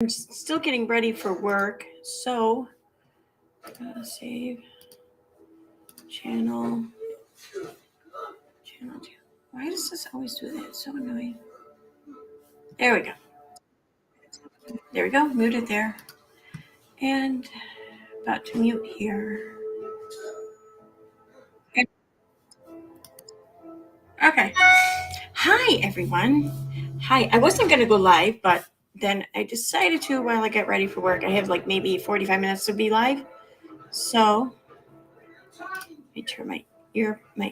I'm still getting ready for work, so save channel. Why does this always do that? It's so annoying. There we go. There we go. Mute it there. And about to mute here. Okay. Hi, everyone. Hi. I wasn't going to go live, but then I decided to while I get ready for work. I have like maybe 45 minutes to be live. So let me turn my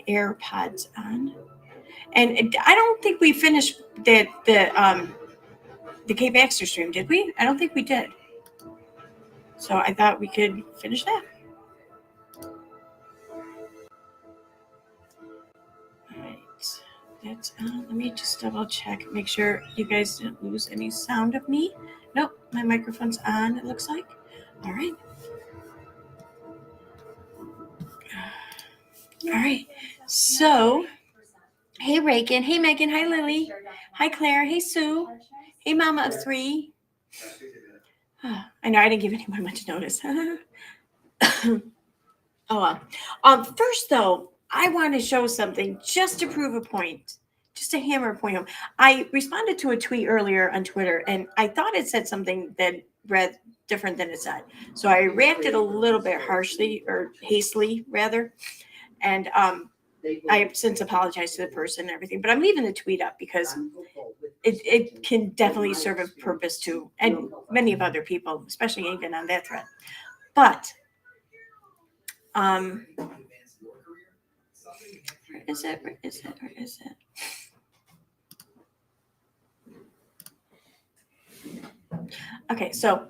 AirPods on. And I don't think we finished the Kay Baxter stream, did we? I don't think we did. So I thought we could finish that. All right. That's let me just double check, make sure you guys didn't lose any sound of me. Nope, my microphone's on, it looks like. All right. All right. So, hey Reagan, hey Megan, hi Lily, hi Claire, hey Sue, hey Mama of 3. I know I didn't give anyone much notice. Oh well. First though, I want to show something just to prove a point, just to hammer a point home. I responded to a tweet earlier on Twitter, and I thought it said something that read different than it said. So I reacted a little bit harshly or hastily, rather. And I have since apologized to the person and everything, but I'm leaving the tweet up because it can definitely serve a purpose too, and many of other people, especially even on that thread. But where is it? Where is it? Where is it? Okay, so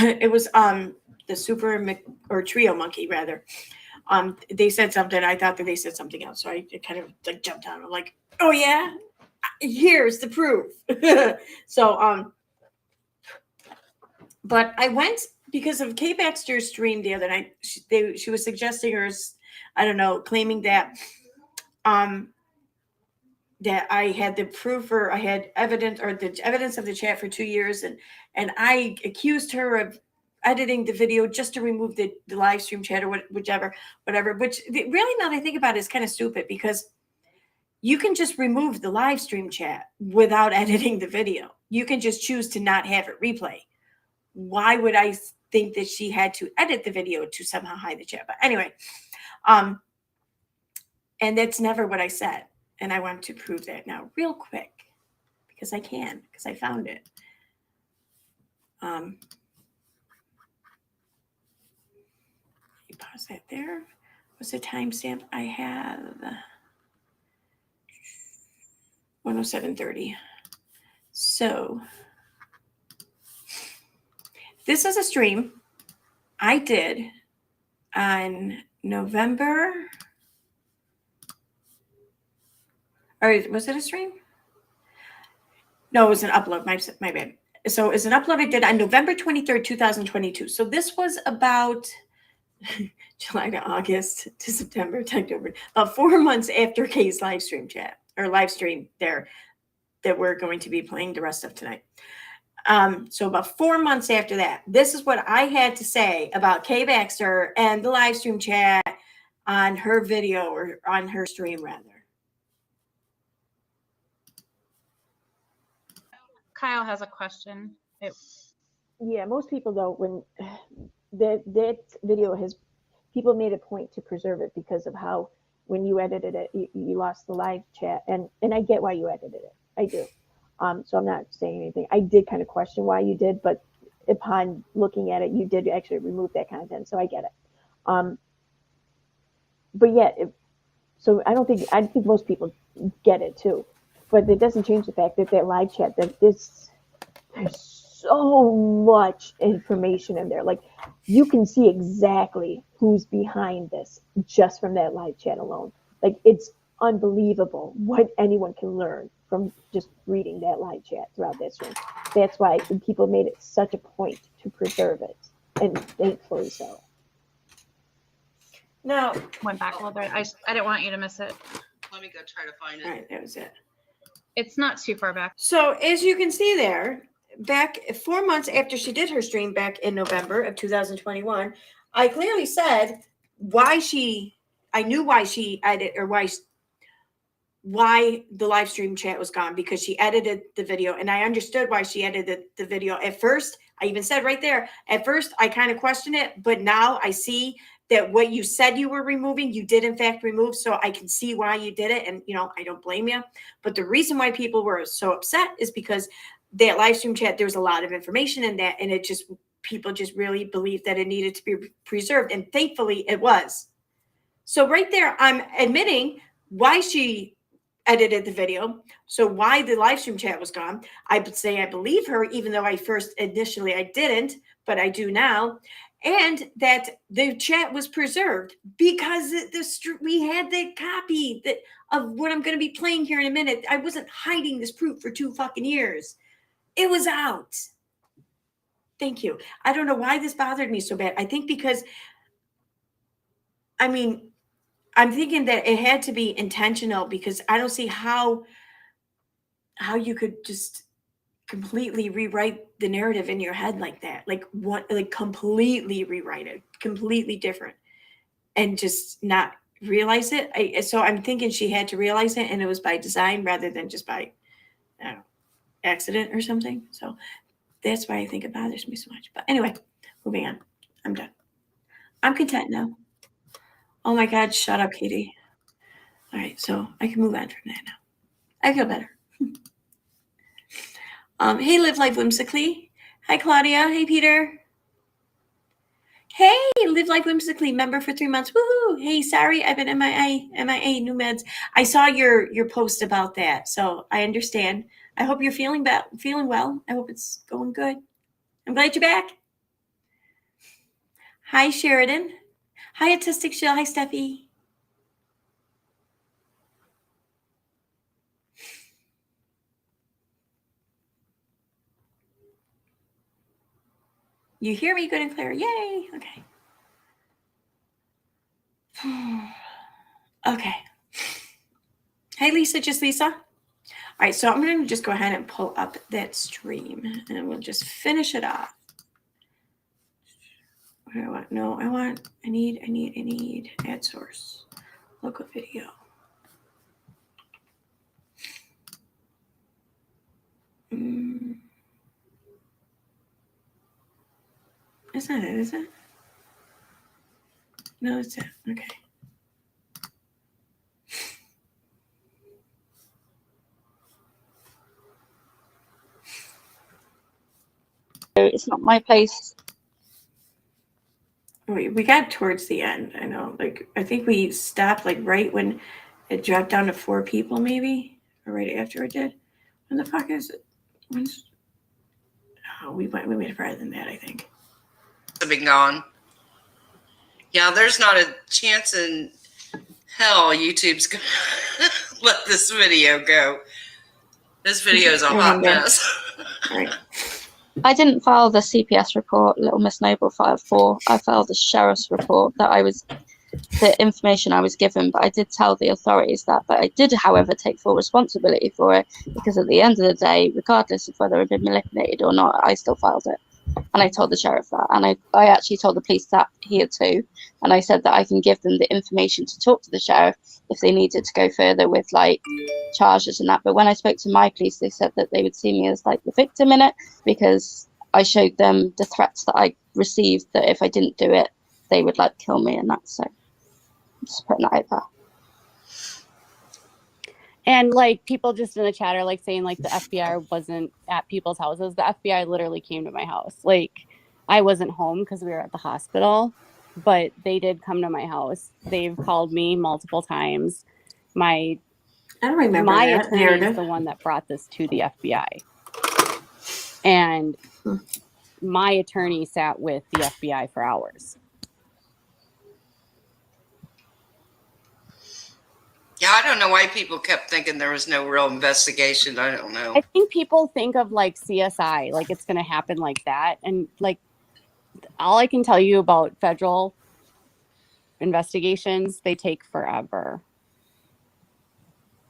it was the super or trio monkey rather. They said something. I thought that they said something else, so I kind of like jumped on. I'm like, oh yeah, here's the proof. So but I went because of Kay Baxter's stream the other night. She was suggesting, or I don't know, claiming that that I had the proof, or I had evidence, or the evidence of the chat for 2 years, and I accused her of editing the video just to remove the live stream chat or whatever, which really, now that I think about it, is kind of stupid, because you can just remove the live stream chat without editing the video. You can just choose to not have it replay. Why would I think that she had to edit the video to somehow hide the chat? But anyway, and that's never what I said. And I want to prove that now real quick, because I found it. Pause that there. What's the timestamp I have? 107:30. So this is a stream I did on November. Or was it a stream? No, it was an upload. My bad. So it's an upload I did on November 23rd, 2022. So this was about July to August to September to October, about 4 months after Kay's live stream chat, or live stream there that we're going to be playing the rest of tonight. So about 4 months after that, this is what I had to say about Kay Baxter and the live stream chat on her video, or on her stream rather. Kyle has a question. Yeah, most people though, when that video has, people made a point to preserve it because of how when you edited it, you lost the live chat, and I get why you edited it. I do. So I'm not saying anything. I did kind of question why you did, but upon looking at it, you did actually remove that content, so I get it. But yeah, so I think most people get it too, but it doesn't change the fact that that live chat, that there's so much information in there. Like, you can see exactly who's behind this just from that live chat alone. Like, it's unbelievable what anyone can learn from just reading that live chat throughout that stream. That's why people made it such a point to preserve it, and thankfully so. No, went back a little bit. I didn't want you to miss it. Let me go try to find it. all right, that was it. It's not too far back. So as you can see there, back 4 months after she did her stream back in November of 2021, I clearly said I knew why she edited, or why the live stream chat was gone, because she edited the video, and I understood why she edited the video. At first, I even said right there, at first I kind of questioned it, but now I see that what you said you were removing, you did in fact remove. So I can see why you did it. And, I don't blame you. But the reason why people were so upset is because that live stream chat, there was a lot of information in that. And people just really believed that it needed to be preserved. And thankfully it was. So right there, I'm admitting why she edited the video. So why the live stream chat was gone. I would say I believe her, even though initially I didn't, but I do now. And that the chat was preserved because we had the copy of what I'm going to be playing here in a minute. I wasn't hiding this proof for 2 fucking years. It was out. Thank you. I don't know why this bothered me so bad. I think because, I'm thinking that it had to be intentional, because I don't see how you could just completely rewrite the narrative in your head like that. Like completely rewrite it, completely different, and just not realize it. So I'm thinking she had to realize it, and it was by design rather than just by, I don't know, accident or something. So that's why I think it bothers me so much. But anyway, moving on. I'm done. I'm content now. Oh my God, shut up, Katie. All right, so I can move on from that now. I feel better. Hey, Live Life Whimsically. Hi, Claudia. Hey, Peter. Hey, Live Life Whimsically, member for 3 months. Woohoo! Hey, sorry, I've been MIA, new meds. I saw your post about that, so I understand. I hope you're feeling well. I hope it's going good. I'm glad you're back. Hi, Sheridan. Hi, Autistic Shill. Hi, Steffi. You hear me good and clear. Yay. Okay. Okay. Hey, Lisa, just Lisa. All right, so I'm going to just go ahead and pull up that stream, and we'll just finish it off. What do I want? No, I need add source, local video. That's not it, is it? No, it's it. Okay. It's not my place. We got towards the end. I know. I think we stopped right when it dropped down to 4 people, maybe, or right after it did. When the fuck is it? We went farther than that, I think. Have been gone. Yeah, there's not a chance in hell YouTube's gonna let this video go. This video is a hot mess. All right. I didn't file the CPS report, Little Miss Noble 5-4. I filed the sheriff's report the information I was given, but I did tell the authorities that. But I did, however, take full responsibility for it, because at the end of the day, regardless of whether it had been manipulated or not, I still filed it. And I told the sheriff that. And I actually told the police that here too. And I said that I can give them the information to talk to the sheriff if they needed to go further with charges and that. But when I spoke to my police, they said that they would see me as the victim in it, because I showed them the threats that I received, that if I didn't do it, they would kill me and that. So I'm just putting that out there. And people just in the chat are saying the FBI wasn't at people's houses. The FBI literally came to my house. I wasn't home because we were at the hospital, but they did come to my house. They've called me multiple times. I don't remember my that attorney narrative. is the one that brought this to the FBI. And my attorney sat with the FBI for hours. Yeah, I don't know why people kept thinking there was no real investigation. I don't know. I think people think of CSI, it's going to happen like that. And all I can tell you about federal investigations, they take forever.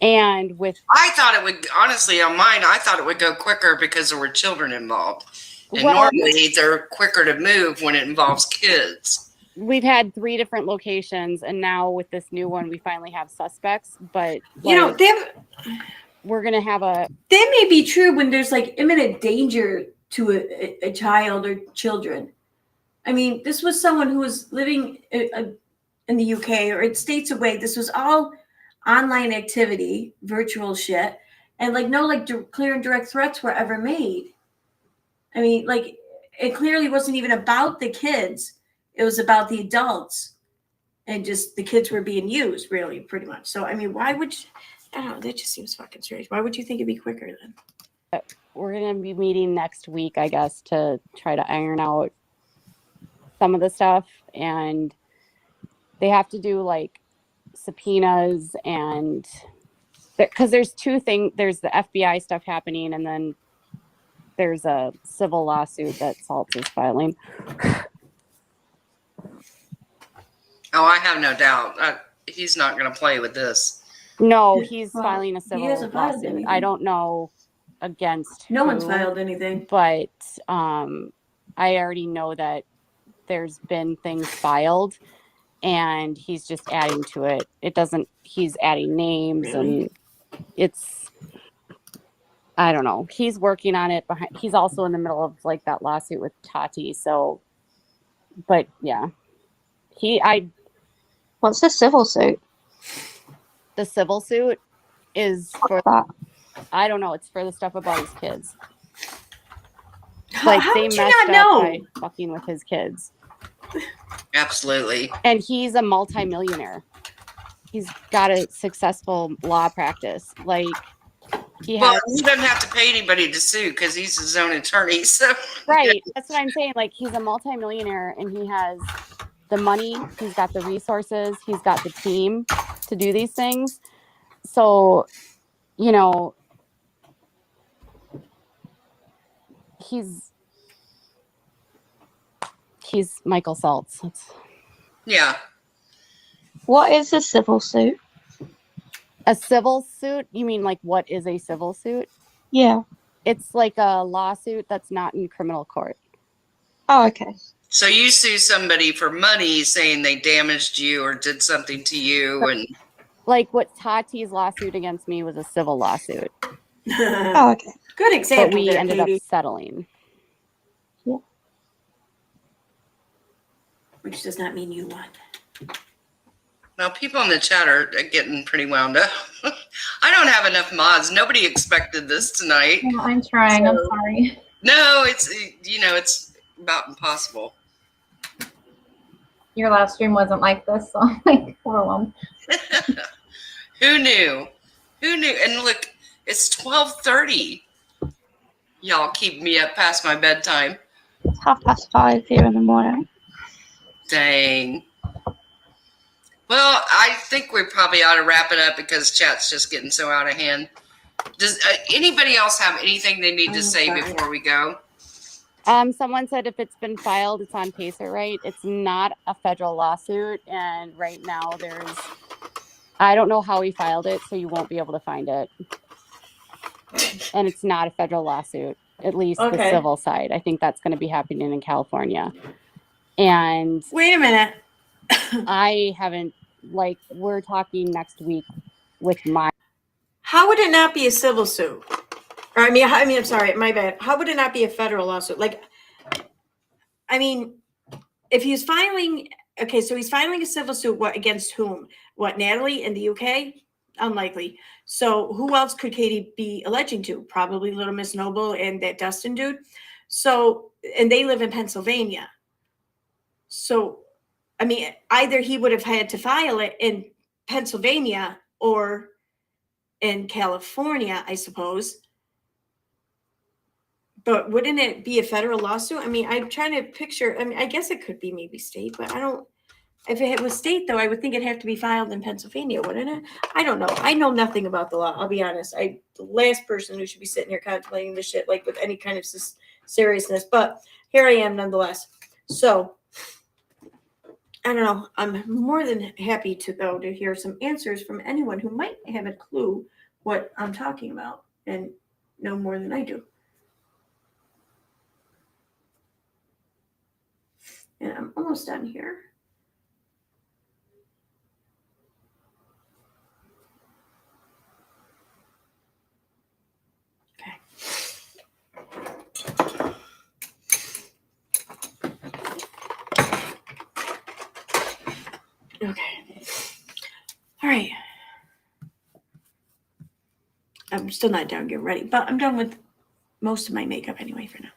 And with I thought it would, honestly, on mine, I thought it would go quicker because there were children involved. And Well- normally they're quicker to move when it involves kids. we've had 3 different locations, and now with this new one, we finally have suspects. But You know, like, we're gonna have a that may be true when there's like imminent danger to a child or children. I mean, this was someone who was living in the UK or in states away. This was all online activity, virtual shit, and like no like clear and direct threats were ever made. I mean, like it clearly wasn't even about the kids. It was about the adults, and just the kids were being used, really, pretty much. So, I mean, why would I don't know? That just seems fucking strange. Why would you think it'd be quicker then? we're gonna be meeting next week, I guess, to try to iron out some of the stuff, and they have to do like subpoenas, and because there's 2 things. There's the FBI stuff happening, and then there's a civil lawsuit that Saltz is filing. Oh, I have no doubt. He's not going to play with this. No, he's Well, filing a he civil hasn't filed lawsuit. anything. I don't know against No one's who, filed anything. but I already know that there's been things filed, and he's just adding to it. It doesn't. He's adding names, Really? and it's. I don't know. He's working on it. He's also in the middle of like that lawsuit with Tati. So, but yeah, What's the civil suit? the civil suit is for That I don't know. It's for the stuff about his kids. How They would you messed not up know? by fucking with his kids. Absolutely. And he's a multimillionaire. He's got a successful law practice. Like he Well, has he doesn't have to pay anybody to sue because he's his own attorney. So right. That's what I'm saying. Like he's a multimillionaire, and he has the money. He's got the resources. He's got the team to do these things. So, you know, he's Michael Saltz. yeah, what is a civil suit? A civil suit? You mean like what is a civil suit? Yeah. It's like a lawsuit that's not in criminal court. Oh, okay. so you sue somebody for money, saying they damaged you or did something to you, and Like what Tati's lawsuit against me was a civil lawsuit, Oh, okay. Good but example we there, ended Katie. up settling. Which does not mean you won. now people in the chat are getting pretty wound up. I don't have enough mods. Nobody expected this tonight. Yeah, I'm trying. I'm So- sorry. No, it's it's about impossible. Your last stream wasn't like this, so I'm like overwhelmed. Who knew? Who knew? And look, it's 12:30. Y'all keep me up past my bedtime. It's 5:30 here in the morning. Dang. Well, I think we probably ought to wrap it up because chat's just getting so out of hand. Does anybody else have anything they need to say sorry. before we go? Someone said if it's been filed, it's on Pacer, right? It's not a federal lawsuit, and right now I don't know how he filed it, so you won't be able to find it. And it's not a federal lawsuit, at least the Okay. civil side. I think that's going to be happening in California. And Wait a minute. I haven't, like, we're talking next week with my. How would it not be a civil suit? Or I'm sorry, my bad. How would it not be a federal lawsuit? Like, I mean, if he's filing, okay, so he's filing a civil suit. What against whom? What, Natalie in the UK? Unlikely. So who else could Katie be alleging to? Probably Little Miss Noble and that Dustin dude. So, and they live in Pennsylvania. So, I mean, either he would have had to file it in Pennsylvania or in California, I suppose. But wouldn't it be a federal lawsuit? I mean, I'm trying to picture. I mean, I guess it could be maybe state, but I don't. If it was state, though, I would think it'd have to be filed in Pennsylvania, wouldn't it? I don't know. I know nothing about the law. I'll be honest. I'm the last person who should be sitting here contemplating this shit like with any kind of seriousness. But here I am, nonetheless. So I don't know. I'm more than happy to hear some answers from anyone who might have a clue what I'm talking about and know more than I do. And I'm almost done here. Okay. Okay. All right. I'm still not done getting ready, but I'm done with most of my makeup anyway for now.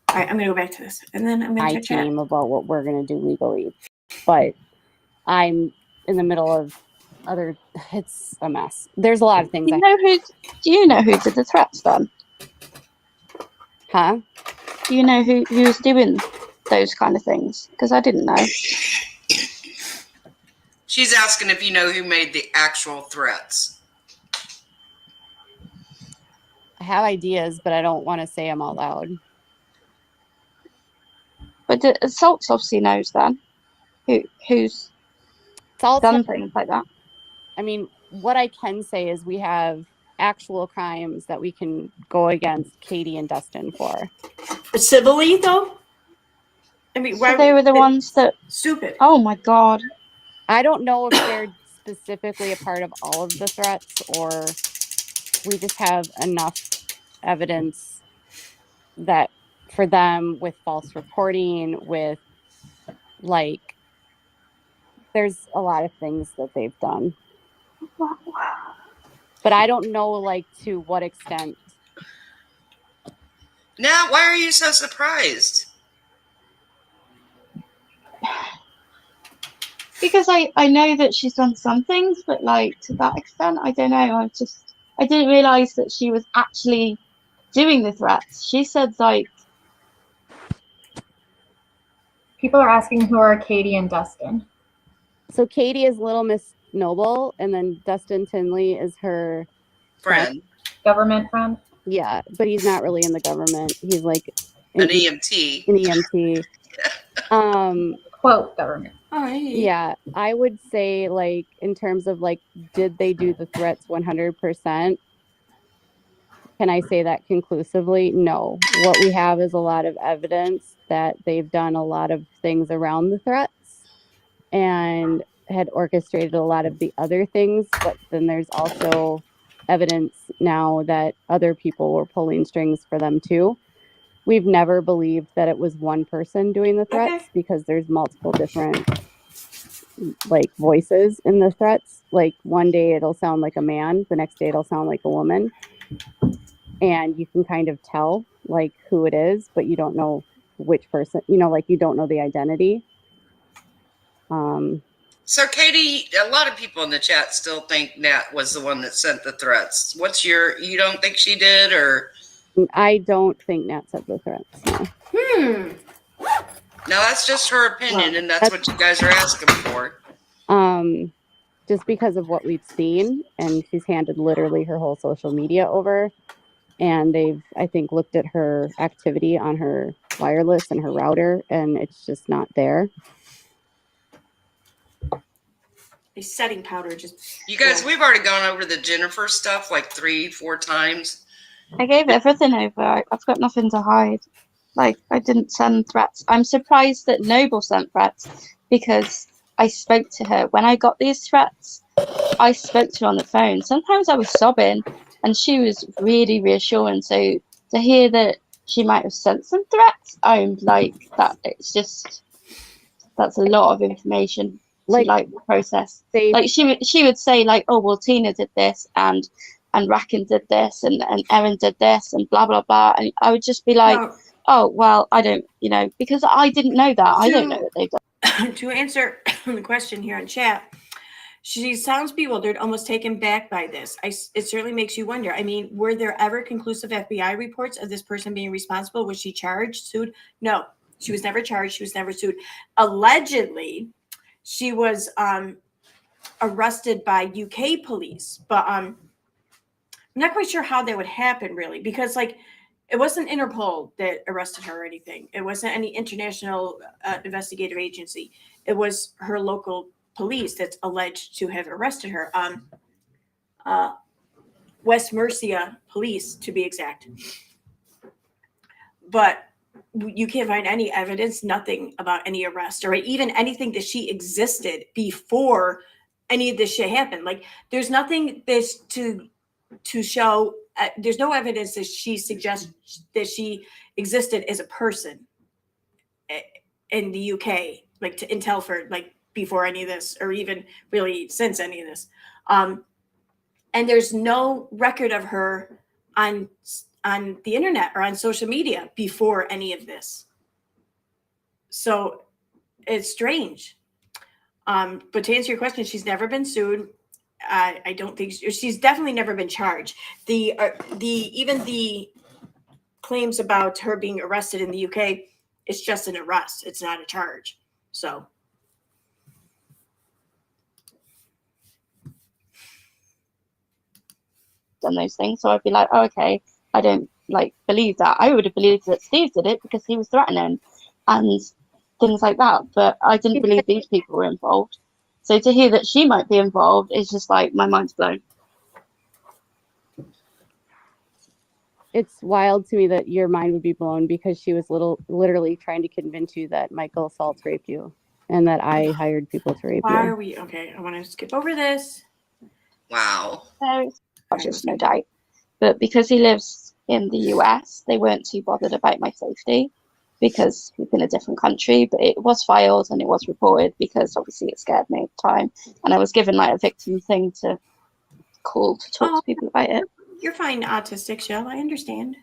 All right, I'm gonna go back to this, and then I'm gonna My check chat. team about what we're gonna do legally, but I'm in the middle of other. It's a mess. There's a lot of things. Do you know who did the threats then? Huh? Do you know who's doing those kind of things? Because I didn't know. She's asking if you know who made the actual threats. I have ideas, but I don't want to say them out loud. But the assaults obviously knows then who's Salt's done things like that. I mean, what I can say is we have actual crimes that we can go against Katie and Dustin for. Civilly, though. I mean, So they were the ones that. Stupid. Oh my god. I don't know if they're specifically a part of all of the threats or we just have enough evidence that for them with false reporting, with like, there's a lot of things that they've done. But I don't know, like, to what extent. Now, why are you so surprised? Because I know that she's done some things, but like to that extent, I don't know. I didn't realize that she was actually doing the threats. She said like. People are asking who are Katie and Dustin. So Katie is Little Miss Noble, and then Dustin Tinley is her Friend. Government friend. Yeah, but he's not really in the government. He's like An EMT. An EMT. Quote government. Yeah, I would say like in terms of like, did they do the threats 100%? Can I say that conclusively? No. What we have is a lot of evidence that they've done a lot of things around the threats and had orchestrated a lot of the other things. But then there's also evidence now that other people were pulling strings for them too. We've never believed that it was one person doing the threats because there's multiple different like voices in the threats. Like one day it'll sound like a man, the next day it'll sound like a woman. And you can kind of tell like who it is, but you don't know which person, you know, like you don't know the identity. So Katie, a lot of people in the chat still think Nat was the one that sent the threats. You don't think she did, or? I don't think Nat sent the threats. No. Now that's just her opinion, and that's what you guys are asking for. Just because of what we've seen, and she's handed literally her whole social media over, and they've, I think, looked at her activity on her wireless and her router, and it's just not there. A setting powder just. You guys, we've already gone over the Jennifer stuff like 3-4 times. I gave everything over. I've got nothing to hide. Like, I didn't send threats. I'm surprised that Noble sent threats because I spoke to her. When I got these threats, I spoke to her on the phone. Sometimes I was sobbing and she was really reassuring. So to hear that she might have sent some threats, I'm like, that it's just, that's a lot of information to like process. Like she would say like, oh, well, Tina did this and Racken did this and Erin did this and blah, blah, blah. And I would just be like, oh, well, I don't, you know, because I didn't know that. I don't know what they've done. To answer the question here in chat, she sounds bewildered, almost taken back by this. It certainly makes you wonder. I mean, were there ever conclusive FBI reports of this person being responsible? Was she charged, sued? No, she was never charged. She was never sued. Allegedly, she was arrested by UK police, but I'm not quite sure how that would happen, really, because like It wasn't Interpol that arrested her or anything. It wasn't any international investigative agency. It was her local police that's alleged to have arrested her. West Mercia police, to be exact. But you can't find any evidence, nothing about any arrest or even anything that she existed before any of this shit happened. Like, there's nothing that's to show. There's no evidence that she suggests that she existed as a person in the UK, like in Telford, like before any of this, or even really since any of this. And there's no record of her on the internet or on social media before any of this. So it's strange. But to answer your question, she's never been sued. I don't think she's definitely never been charged. Even the claims about her being arrested in the UK, it's just an arrest. It's not a charge. So. Done those things, so I'd be like, oh, okay, I don't like believe that. I would have believed that Steve did it because he was threatening and things like that, but I didn't believe these people were involved. So to hear that she might be involved is just like, my mind's blown. It's wild to me that your mind would be blown because she was literally trying to convince you that Michael assaults raped you and that I hired people to rape Why you. are we okay? I want to skip over this. Wow. So just no doubt. But because he lives in the US, they weren't too bothered about my safety because he's in a different country. But it was filed and it was reported because obviously it scared me at the time. And I was given like a victim thing to call to talk to people about it. You're fine, autistic Shell. I understand.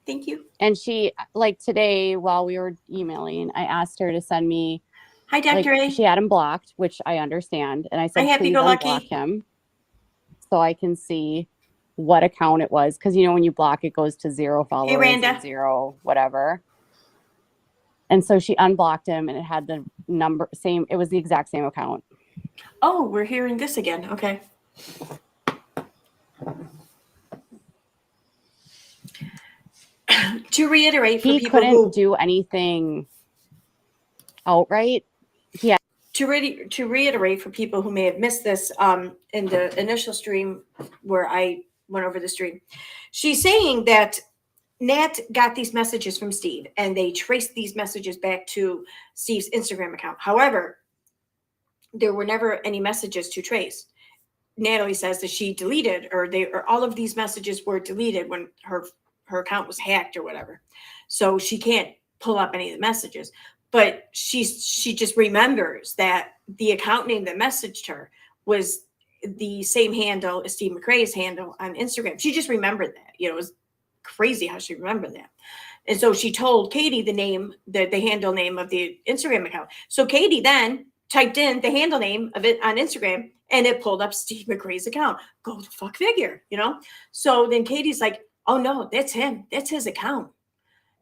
Thank you. And she, like today while we were emailing, I asked her to send me. Hi, Dr. A. She had him blocked, which I understand. And I said, Hi, please happy-go-lucky. unblock him so I can see what account it was. Because, you know, when you block, it goes to 0 followers Randa. and 0 whatever. And so she unblocked him and it had the number same. It was the exact same account. Oh, we're hearing this again. Okay. To reiterate, for He people couldn't who do anything outright. to reiterate for people who may have missed this in the initial stream where I went over the stream, she's saying that Nat got these messages from Steve and they traced these messages back to Steve's Instagram account. However, there were never any messages to trace. Natalie says that she deleted or all of these messages were deleted when her account was hacked or whatever. So she can't pull up any of the messages. But she just remembers that the account name that messaged her was the same handle as Steve McRae's handle on Instagram. She just remembered that. You know, it was crazy how she remembered that. And so she told Katie the name, the handle name of the Instagram account. So Katie then typed in the handle name of it on Instagram and it pulled up Steve McRae's account. Go the fuck figure, you know? So then Katie's like, oh no, that's him. That's his account.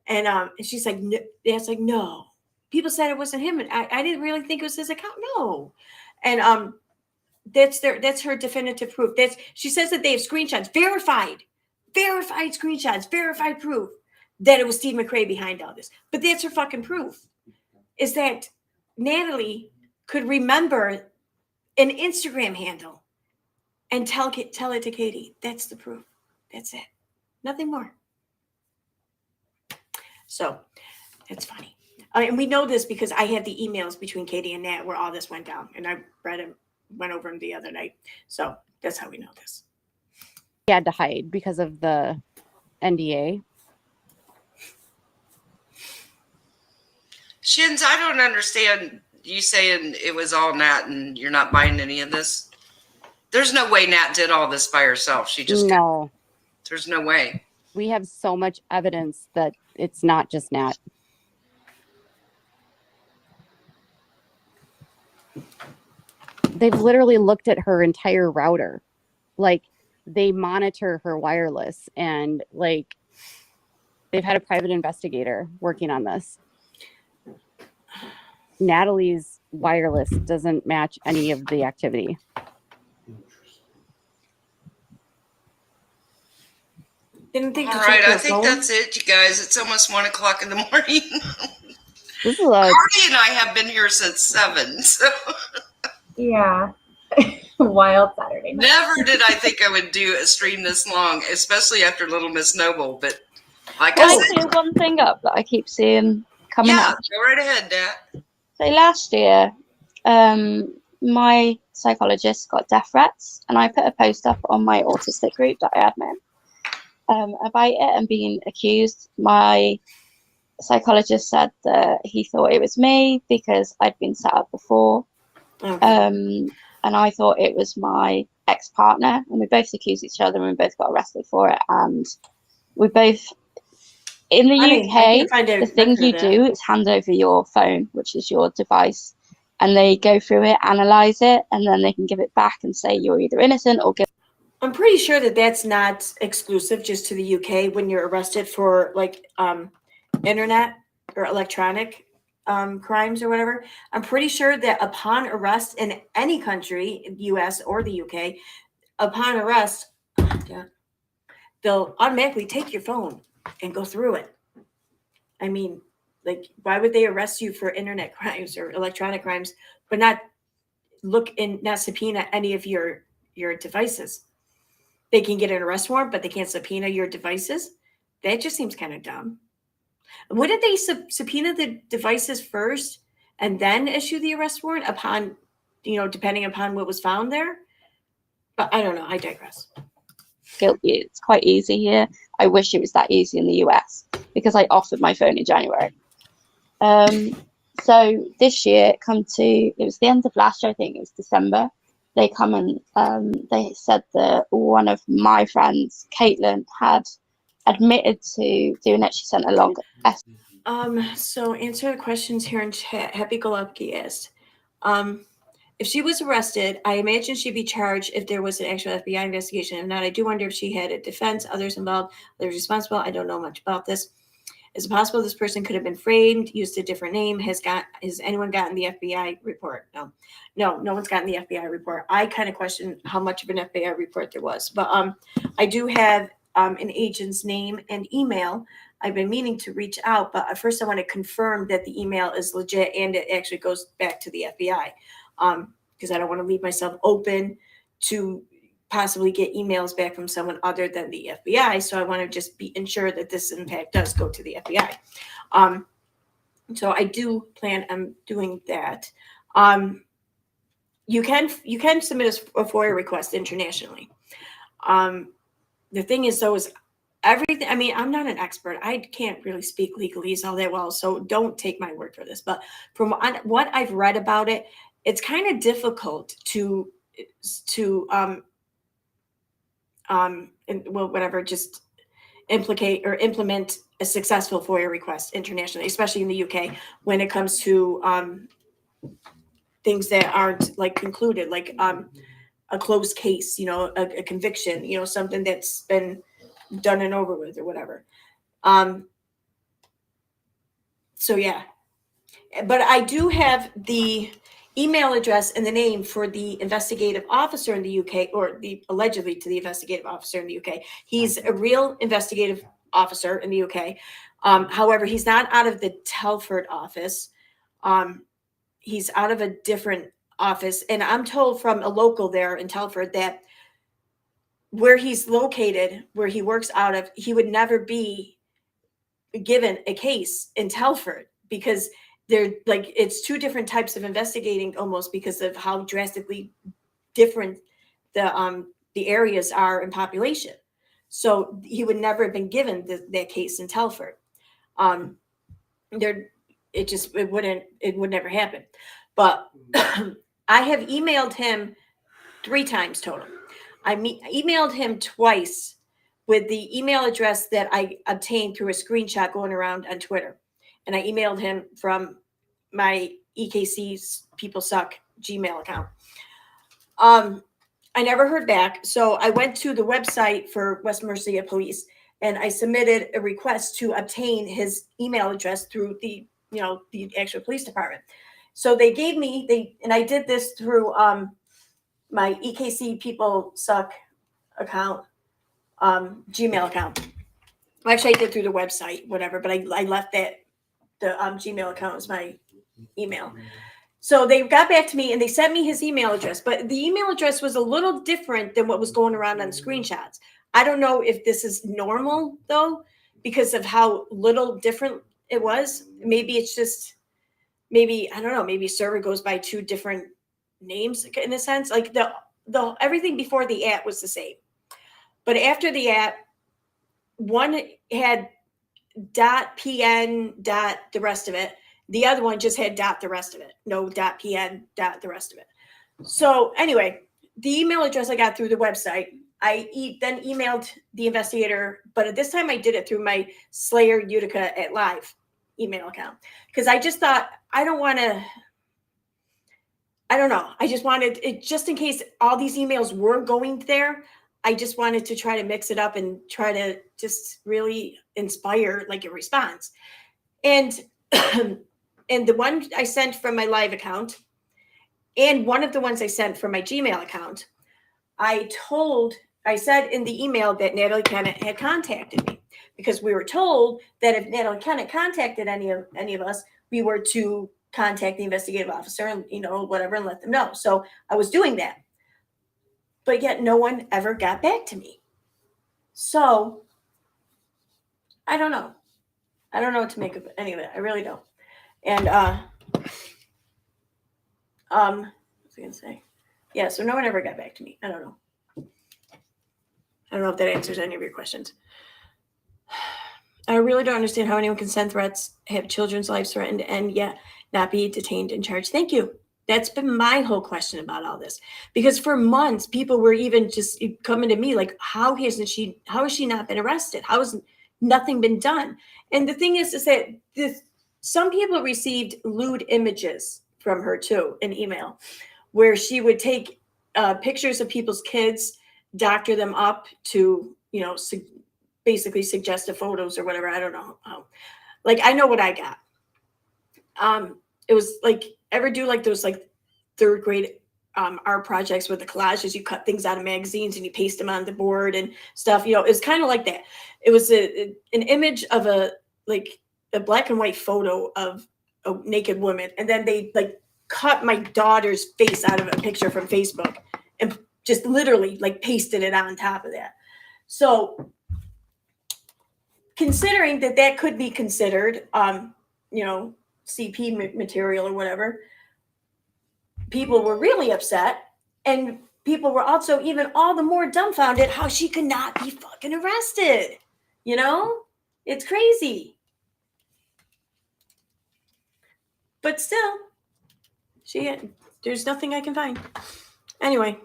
And she's like, no. It's like, no. People said it wasn't him. And I didn't really think it was his account. No. And that's her definitive proof. She says that they have screenshots, verified screenshots, verified proof that it was Steve McRae behind all this. But that's her fucking proof, is that Natalie could remember an Instagram handle and tell it to Katie. That's the proof. That's it. Nothing more. So that's funny. And we know this because I had the emails between Katie and Nat where all this went down. And I went over them the other night. So that's how we know this. He had to hide because of the NDA. Shins, I don't understand you saying it was all Nat and you're not buying any of this. There's no way Nat did all this by herself. She just No. There's no way. We have so much evidence that it's not just Nat. They've literally looked at her entire router. Like, they monitor her wireless and like they've had a private investigator working on this. Natalie's wireless doesn't match any of the activity. Didn't think to All check right, your I think phone. that's it, you guys. It's almost 1 o'clock in the morning. This is a Cardi and I have been here since 7, so Yeah. Wild Saturday night. never did I think I would do a stream this long, especially after Little Miss Noble. But like Can I I said, clear one thing up that I keep seeing coming yeah, up? go right ahead, Dad. So last year, my psychologist got death threats, and I put a post up on my autistic group that I admin about it and being accused. My psychologist said that he thought it was me because I'd been set up before, and I thought it was my ex-partner, and we both accused each other, and we both got arrested for it, and we both. In the UK, the thing you do is hand over your phone, which is your device, and they go through it, analyze it, and then they can give it back and say you're either innocent or guilty. I'm pretty sure that that's not exclusive just to the UK when you're arrested for like internet or electronic crimes or whatever. I'm pretty sure that upon arrest in any country, US or the UK, upon arrest, they'll automatically take your phone and go through it. I mean, like, why would they arrest you for internet crimes or electronic crimes, but not subpoena any of your devices? They can get an arrest warrant, but they can't subpoena your devices. That just seems kind of dumb. Wouldn't they subpoena the devices first and then issue the arrest warrant upon, depending upon what was found there? But I don't know. I digress. Guilty. It's quite easy here. I wish it was that easy in the US because I offered my phone in January. So this year, it was the end of last year, I think it was December. They come and they said that one of my friends, Caitlin, had admitted to doing it. She sent a long So answer the questions here in chat. Happy Golubki asked. If she was arrested, I imagine she'd be charged if there was an actual FBI investigation. If not, I do wonder if she had a defense, others involved, others responsible. I don't know much about this. Is it possible this person could have been framed, used a different name? Has anyone gotten the FBI report? No, no one's gotten the FBI report. I kind of question how much of an FBI report there was, but I do have an agent's name and email. I've been meaning to reach out, but first I want to confirm that the email is legit and it actually goes back to the FBI, because I don't want to leave myself open to possibly get emails back from someone other than the FBI. So I want to just be ensured that this impact does go to the FBI. So I do plan on doing that. You can submit a FOIA request internationally. The thing is, though, is everything. I mean, I'm not an expert. I can't really speak legalese all that well, so don't take my word for this. But from what I've read about it, it's kind of difficult to just implicate or implement a successful FOIA request internationally, especially in the UK, when it comes to things that aren't like concluded, like a closed case, a conviction, something that's been done and over with or whatever. So yeah, but I do have the email address and the name for the investigative officer in the UK, or allegedly to the investigative officer in the UK. He's a real investigative officer in the UK. However, he's not out of the Telford office. He's out of a different office. And I'm told from a local there in Telford that where he's located, where he works out of, he would never be given a case in Telford because they're like, it's two different types of investigating almost because of how drastically different the areas are in population. So he would never have been given that case in Telford. It would never happen. But I have emailed him 3 times total. I emailed him twice with the email address that I obtained through a screenshot going around on Twitter. And I emailed him from my EKC's People Suck Gmail account. I never heard back. So I went to the website for West Mercia Police and I submitted a request to obtain his email address through the actual police department. So they gave me, and I did this through my EKC People Suck account, Gmail account. Well, actually, I did through the website, whatever, but I left the Gmail account as my email. So they got back to me and they sent me his email address, but the email address was a little different than what was going around on the screenshots. I don't know if this is normal though, because of how little different it was. Maybe it's just, maybe, I don't know, maybe server goes by two different names in a sense. Like the everything before the @ was the same. But after the @ one had .pn the rest of it. The other one just had the rest of it. No .pn the rest of it. So anyway, the email address I got through the website, I then emailed the investigator, but at this time I did it through my Slayer Utica at Live email account because I just thought I don't know. I just wanted it just in case all these emails were going there. I just wanted to try to mix it up and try to just really inspire like a response. And and the one I sent from my live account and one of the ones I sent from my Gmail account, I said in the email that Natalie Kennett had contacted me because we were told that if Natalie Kennett contacted any of us, we were to contact the investigative officer and, whatever, and let them know. So I was doing that. But yet no one ever got back to me. So I don't know. I don't know what to make of any of it. I really don't. And what was I gonna say? Yeah, so no one ever got back to me. I don't know. I don't know if that answers any of your questions. I really don't understand how anyone can send threats, have children's lives threatened, and yet not be detained and charged. Thank you. That's been my whole question about all this. Because for months, people were even just coming to me like, how has she not been arrested? How has nothing been done? And the thing is that some people received lewd images from her too, in email, where she would take pictures of people's kids, doctor them up to, basically suggestive photos or whatever. I don't know. Like, I know what I got. It was like, ever do like those like third grade art projects with the collages? You cut things out of magazines and you paste them on the board and stuff. It's kind of like that. It was an image of a black and white photo of a naked woman, and then they like cut my daughter's face out of a picture from Facebook and just literally like pasted it on top of that. So considering that could be considered, CP material or whatever, people were really upset, and people were also even all the more dumbfounded how she could not be fucking arrested. It's crazy. But still, there's nothing I can find. Anyway.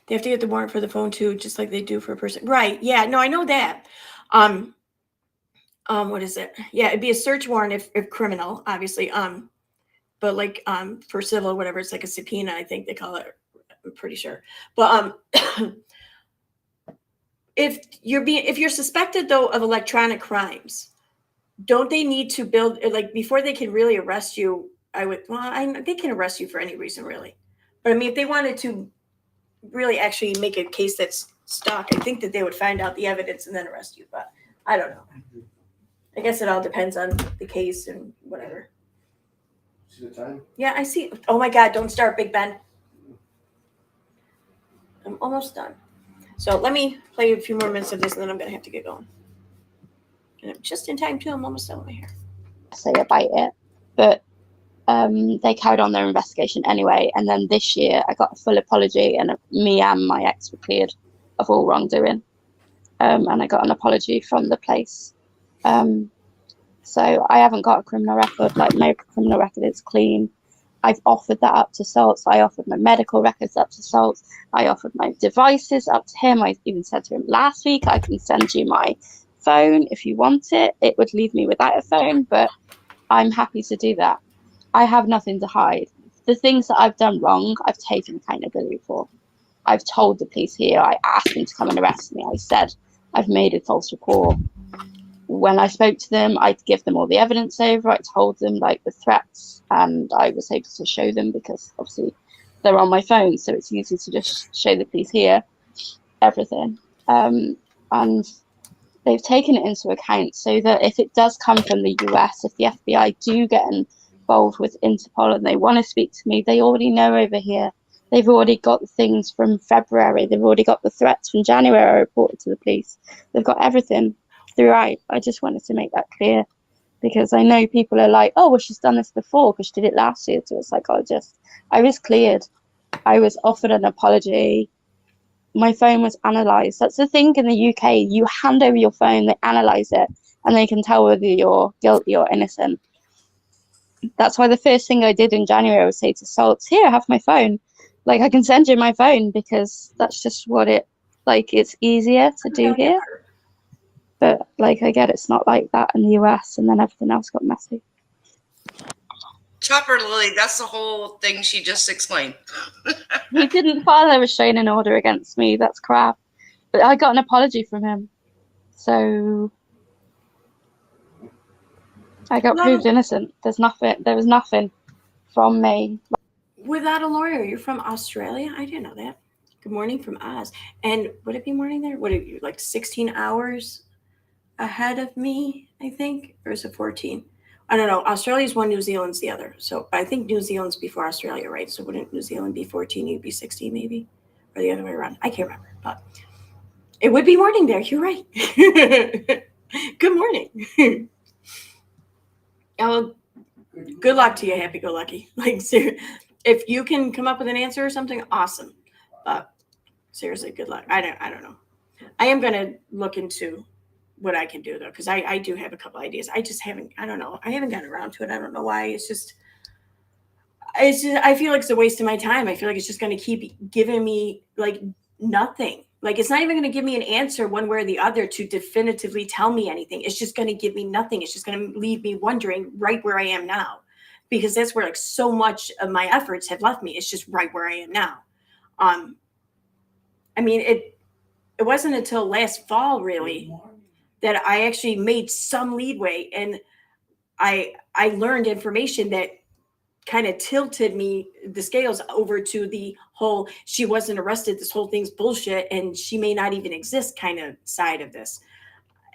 They have to get the warrant for the phone too, just like they do for a person. Right. Yeah. No, I know that. What is it? Yeah, it'd be a search warrant if criminal, obviously. But like for civil or whatever, it's like a subpoena, I think they call it. I'm pretty sure. But if you're suspected though of electronic crimes, don't they need to build like before they can really arrest you? They can arrest you for any reason really. But I mean, if they wanted to really actually make a case that's stuck, I think that they would find out the evidence and then arrest you. But I don't know. I guess it all depends on the case and whatever. See the time? Yeah, I see. Oh my God, don't start, Big Ben. I'm almost done. So let me play a few more minutes of this and then I'm going to have to get going. And I'm just in time too. I'm almost done with my hair. Say about it, but they carried on their investigation anyway. And then this year I got a full apology, and me and my ex were cleared of all wrongdoing. And I got an apology from the place. So I haven't got a criminal record. Like, my criminal record is clean. I've offered that up to Salts. I offered my medical records up to Salts. I offered my devices up to him. I even said to him last week, I can send you my phone if you want it. It would leave me without a phone, but I'm happy to do that. I have nothing to hide. The things that I've done wrong, I've taken accountability for. I've told the police here, I asked them to come and arrest me. I said, I've made a false report. When I spoke to them, I'd give them all the evidence over. I told them like the threats, and I was able to show them because obviously they're on my phone, so it's easy to just show the police here everything. And they've taken it into account so that if it does come from the US, if the FBI do get involved with Interpol and they want to speak to me, they already know over here. They've already got the things from February. They've already got the threats from January I reported to the police. They've got everything throughout. I just wanted to make that clear because I know people are like, oh, well, she's done this before because she did it last year to a psychologist. I was cleared. I was offered an apology. My phone was analysed. That's the thing in the UK. You hand over your phone, they analyse it, and they can tell whether you're guilty or innocent. That's why the first thing I did in January was say to Salts, here, have my phone. Like, I can send you my phone because that's just what it's easier to do here. But, like, I get it's not like that in the US, and then everything else got messy. Chopper Lily, that's the whole thing she just explained. He didn't file a restraining order against me. That's crap. But I got an apology from him. So I got proved innocent. There was nothing from me. Without a lawyer, you're from Australia? I didn't know that. Good morning from Oz. And would it be morning there? What are you, like 16 hours ahead of me, I think? Or is it 14? I don't know. Australia's one, New Zealand's the other. So I think New Zealand's before Australia, right? So wouldn't New Zealand be 14? You'd be 16 maybe? Or the other way around. I can't remember. But it would be morning there. You're right. Good morning. Oh, good luck to you, happy-go-lucky. Like, if you can come up with an answer or something, awesome. But seriously, good luck. I don't know. I am going to look into what I can do, though, because I do have a couple ideas. I just haven't, I don't know. I haven't gotten around to it. I don't know why. It's just, I feel like it's a waste of my time. I feel like it's just going to keep giving me, like, nothing. Like, it's not even going to give me an answer one way or the other to definitively tell me anything. It's just going to give me nothing. It's just going to leave me wondering right where I am now, because that's where, like, so much of my efforts have left me. It's just right where I am now. I mean, it wasn't until last fall, really, that I actually made some leadway, and I learned information that kind of tilted the scales over to the whole she wasn't arrested, this whole thing's bullshit, and she may not even exist kind of side of this.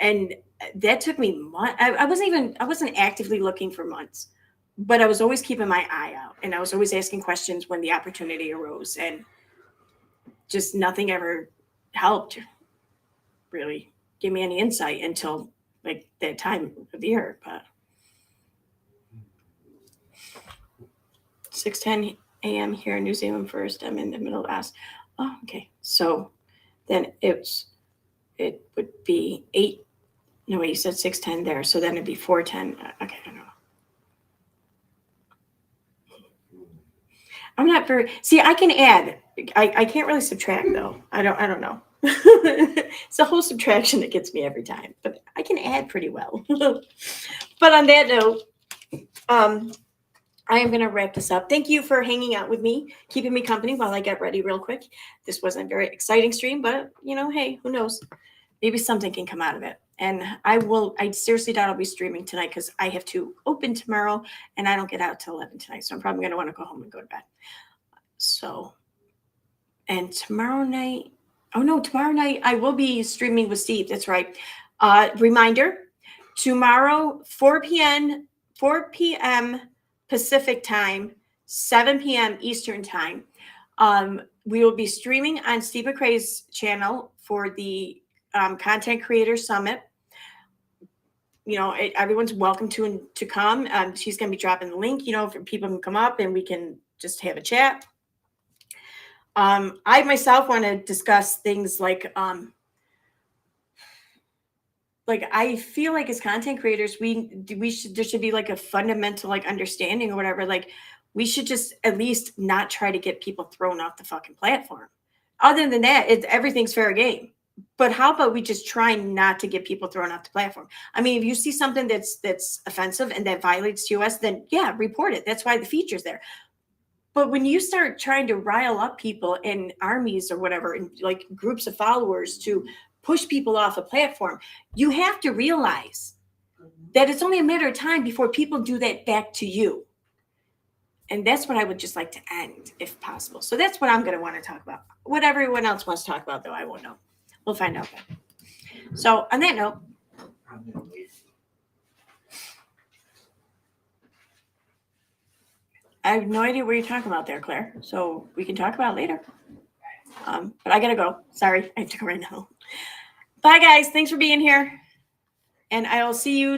And that took me months. I wasn't actively looking for months, but I was always keeping my eye out, and I was always asking questions when the opportunity arose, and just nothing ever helped really give me any insight until like that time of the year. But 6:10 a.m. here in New Zealand first. I'm in the middle of Oz. Oh, okay. So then it would be 8. No, wait, you said 6:10 there. So then it'd be 4:10. Okay, I don't know. I'm not very, see, I can add. I can't really subtract though. I don't know. It's the whole subtraction that gets me every time, but I can add pretty well. But on that note, I am going to wrap this up. Thank you for hanging out with me, keeping me company while I get ready real quick. This wasn't a very exciting stream, but hey, who knows? Maybe something can come out of it. And I seriously doubt I'll be streaming tonight because I have to open tomorrow and I don't get out till 11 tonight. So I'm probably going to want to go home and go to bed. So, and tomorrow night I will be streaming with Steve. That's right. Reminder, tomorrow, 4 p.m. Pacific time, 7 p.m. Eastern time. We will be streaming on Steve McCrae's channel for the Content Creator Summit. Everyone's welcome to come. She's going to be dropping the link, for people can come up and we can just have a chat. I myself want to discuss things like I feel like as content creators, there should be like a fundamental like understanding or whatever. Like we should just at least not try to get people thrown off the fucking platform. Other than that, everything's fair game. But how about we just try not to get people thrown off the platform? I mean, if you see something that's offensive and that violates TOS, then yeah, report it. That's why the feature's there. But when you start trying to rile up people in armies or whatever, and like groups of followers to push people off a platform, you have to realize that it's only a matter of time before people do that back to you. And that's what I would just like to end if possible. So that's what I'm going to want to talk about. What everyone else wants to talk about, though, I won't know. We'll find out then. So on that note, I have no idea what you're talking about there, Claire. So we can talk about it later. But I got to go. Sorry, I have to go right now. Bye, guys. Thanks for being here. And I will see you